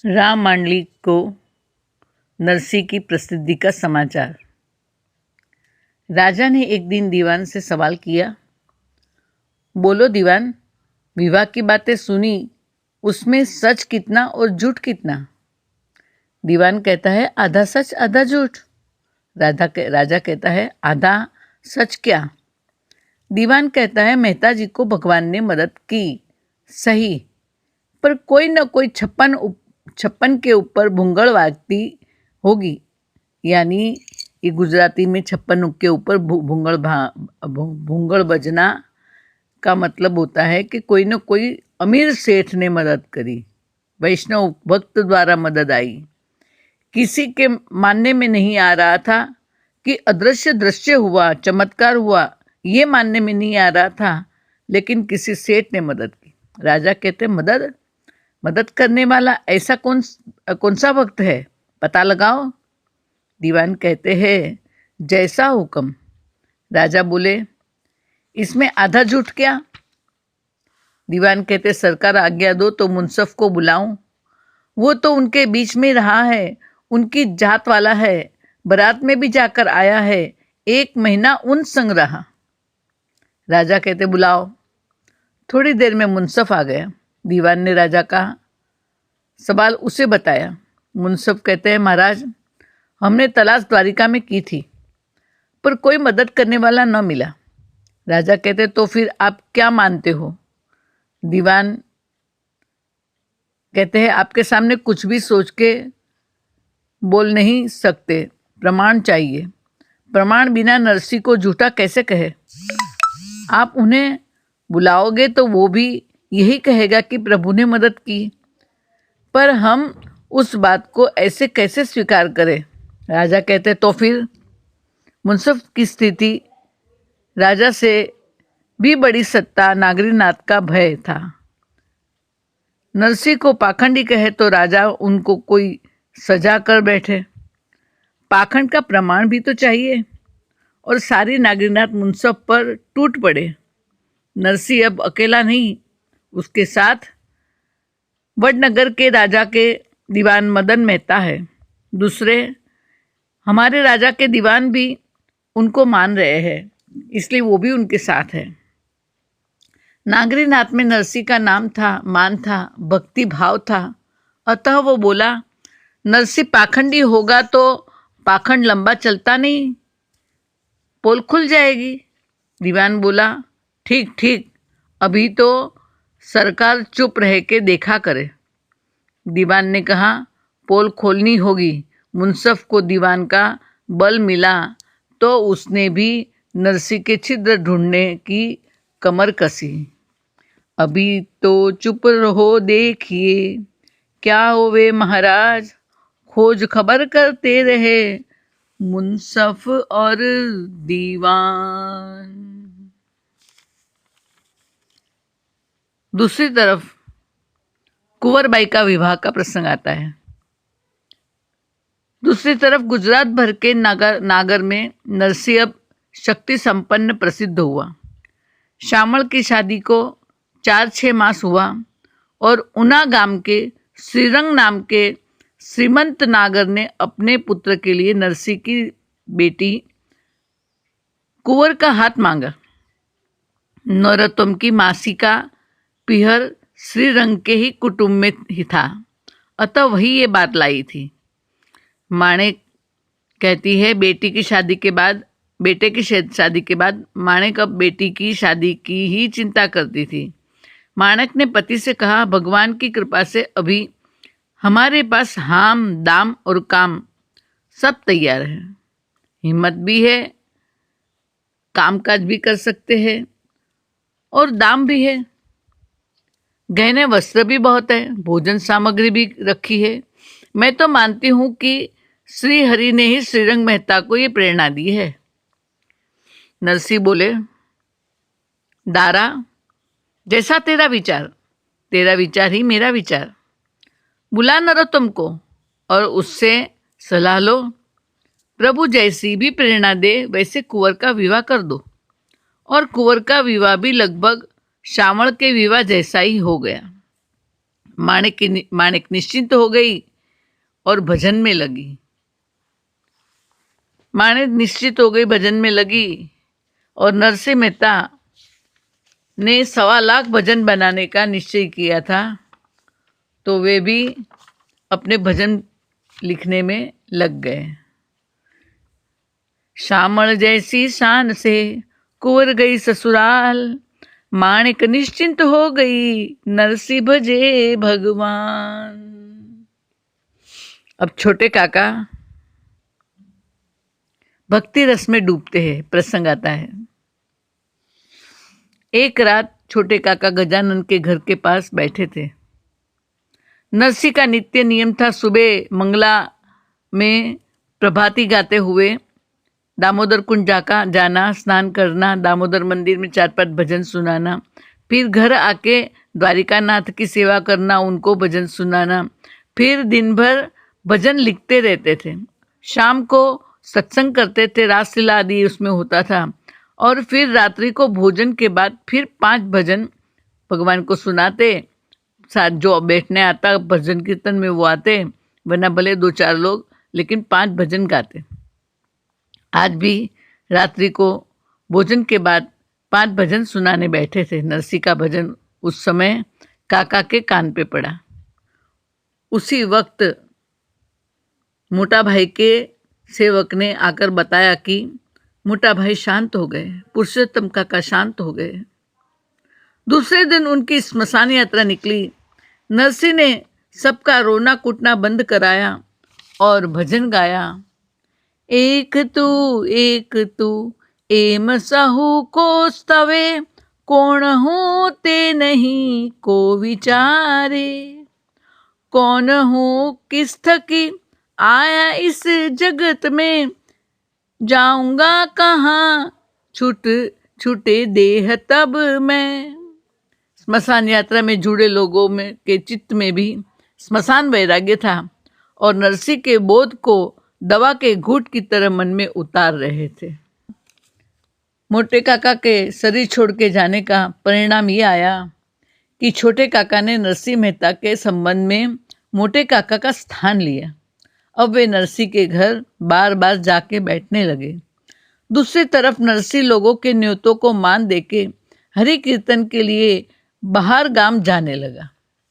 राम मांडलिक को नरसी की प्रसिद्धि का समाचार। राजा ने एक दिन दीवान से सवाल किया, बोलो दीवान, विवाह की बातें सुनी, उसमें सच कितना और झूठ कितना? दीवान कहता है, आधा सच आधा झूठ। राजा कहता है, आधा सच क्या? दीवान कहता है, मेहता जी को भगवान ने मदद की, सही, पर कोई न कोई छप्पन के ऊपर भूंगड़ वागती होगी। यानी ये गुजराती में छप्पन के ऊपर भूंगड़ बजना का मतलब होता है कि कोई न कोई अमीर सेठ ने मदद करी, वैष्णव भक्त द्वारा मदद आई। किसी के मानने में नहीं आ रहा था कि अदृश्य दृश्य हुआ, चमत्कार हुआ, ये मानने में नहीं आ रहा था, लेकिन किसी सेठ ने मदद की। राजा कहते, मदद करने वाला ऐसा कौन सा भक्त है, पता लगाओ। दीवान कहते हैं, जैसा हुक्म। राजा बोले, इसमें आधा झूठ क्या? दीवान कहते, सरकार आज्ञा दो तो मुंसफ को बुलाऊं, वो तो उनके बीच में रहा है, उनकी जात वाला है, बारात में भी जाकर आया है, 1 महीना उन संग रहा। राजा कहते, बुलाओ। थोड़ी देर में मुंसफ आ गया। दीवान ने राजा का सवाल उसे बताया। मुंसफ कहते हैं, महाराज, हमने तलाश द्वारिका में की थी, पर कोई मदद करने वाला न मिला। राजा कहते, तो फिर आप क्या मानते हो? दीवान कहते हैं, आपके सामने कुछ भी सोच के बोल नहीं सकते, प्रमाण चाहिए। प्रमाण बिना नरसी को झूठा कैसे कहे? आप उन्हें बुलाओगे तो वो भी यही कहेगा कि प्रभु ने मदद की, पर हम उस बात को ऐसे कैसे स्वीकार करें? राजा कहते, तो फिर? मुंसफ की स्थिति राजा से भी बड़ी सत्ता नागरीनाथ का भय था। नरसी को पाखंडी कहे तो राजा उनको कोई सजा कर बैठे। पाखंड का प्रमाण भी तो चाहिए, और सारी नागरीनाथ मुंसफ पर टूट पड़े। नरसी अब अकेला नहीं, उसके साथ वडनगर के राजा के दीवान मदन मेहता है। दूसरे हमारे राजा के दीवान भी उनको मान रहे हैं, इसलिए वो भी उनके साथ है। नागरीनाथ में नरसी का नाम था, मान था, भक्ति भाव था। अतः वो बोला, नरसी पाखंडी होगा तो पाखंड लंबा चलता नहीं, पोल खुल जाएगी। दीवान बोला, ठीक ठीक, अभी तो सरकार चुप रह के देखा करे। दीवान ने कहा, पोल खोलनी होगी। मुंसफ को दीवान का बल मिला तो उसने भी नरसी के छिद्र ढूंढने की कमर कसी। अभी तो चुप रहो, देखिए क्या होवे महाराज, खोज खबर करते रहे मुंसफ और दीवान। दूसरी तरफ कुंवरबाई का विवाह का प्रसंग आता है। दूसरी तरफ गुजरात भर के नागर में नरसी अब शक्ति संपन्न प्रसिद्ध हुआ। श्यामल की शादी को 4-6 मास हुआ और उना गांव के श्रीरंग नाम के श्रीमंत नागर ने अपने पुत्र के लिए नरसी की बेटी कुंवर का हाथ मांगा। नरोत्तम की मासी का पिहर श्रीरंग के ही कुटुंब में ही था, अतः वही ये बात लाई थी। माणिक कहती है, बेटे की शादी के बाद माणिक अब बेटी की शादी की ही चिंता करती थी। माणिक ने पति से कहा, भगवान की कृपा से अभी हमारे पास हाम दाम और काम सब तैयार है, हिम्मत भी है, कामकाज भी कर सकते हैं और दाम भी है, गहने वस्त्र भी बहुत है, भोजन सामग्री भी रखी है। मैं तो मानती हूं कि श्री हरि ने ही श्रीरंग मेहता को ये प्रेरणा दी है। नरसी बोले, दारा, जैसा तेरा विचार ही मेरा विचार। बुला नरोत्तम को और उससे सलाह लो, प्रभु जैसी भी प्रेरणा दे वैसे कुंवर का विवाह कर दो। और कुंवर का विवाह भी लगभग श्यामल के विवाह जैसा ही हो गया। माणिक निश्चिंत हो गई और भजन में लगी। माणिक निश्चित हो गई, भजन में लगी। और नरसिंह मेहता ने 1.25 लाख भजन बनाने का निश्चय किया था, तो वे भी अपने भजन लिखने में लग गए। श्यामल जैसी शान से कुंवर गई ससुराल, माणिक निश्चिंत हो गई, नरसिंह भजे भगवान। अब छोटे काका भक्ति रस में डूबते हैं। प्रसंग आता है। एक रात छोटे काका गजानन के घर के पास बैठे थे। नरसिंह का नित्य नियम था सुबह मंगला में प्रभाती गाते हुए दामोदर कुंड जाना, स्नान करना, दामोदर मंदिर में 4-5 भजन सुनाना, फिर घर आके द्वारिकानाथ की सेवा करना, उनको भजन सुनाना, फिर दिन भर भजन लिखते रहते थे। शाम को सत्संग करते थे, रासलीला आदि उसमें होता था, और फिर रात्रि को भोजन के बाद फिर 5 भजन भगवान को सुनाते। साथ जो बैठने आता भजन कीर्तन में वो आते, वरना भले 2-4 लोग, लेकिन 5 भजन गाते। आज भी रात्रि को भोजन के बाद 5 भजन सुनाने बैठे थे। नरसिंह का भजन उस समय काका के कान पे पड़ा। उसी वक्त मोटा भाई के सेवक ने आकर बताया कि मोटा भाई शांत हो गए, पुरुषोत्तम काका शांत हो गए। दूसरे दिन उनकी स्मशान यात्रा निकली। नरसिंह ने सबका रोना कूटना बंद कराया और भजन गाया। एक तू एम साहू को स्तवे, कौन होते नहीं को विचारे, कौन हो किस थकी आया इस जगत में, जाऊंगा कहाँ छूटे देह तब मैं। स्मशान यात्रा में जुड़े लोगों में के चित्त में भी स्मशान वैराग्य था, और नरसिंह के बोध को दवा के घूंट की तरह मन में उतार रहे थे। मोटे काका के शरीर छोड़ के जाने का परिणाम ये आया कि छोटे काका ने नरसिंह मेहता के संबंध में मोटे काका का स्थान लिया। अब वे नरसिंह के घर बार बार जाके बैठने लगे। दूसरी तरफ नरसिंह लोगों के न्योतों को मान देके हरि कीर्तन के लिए बाहर गांव जाने लगा।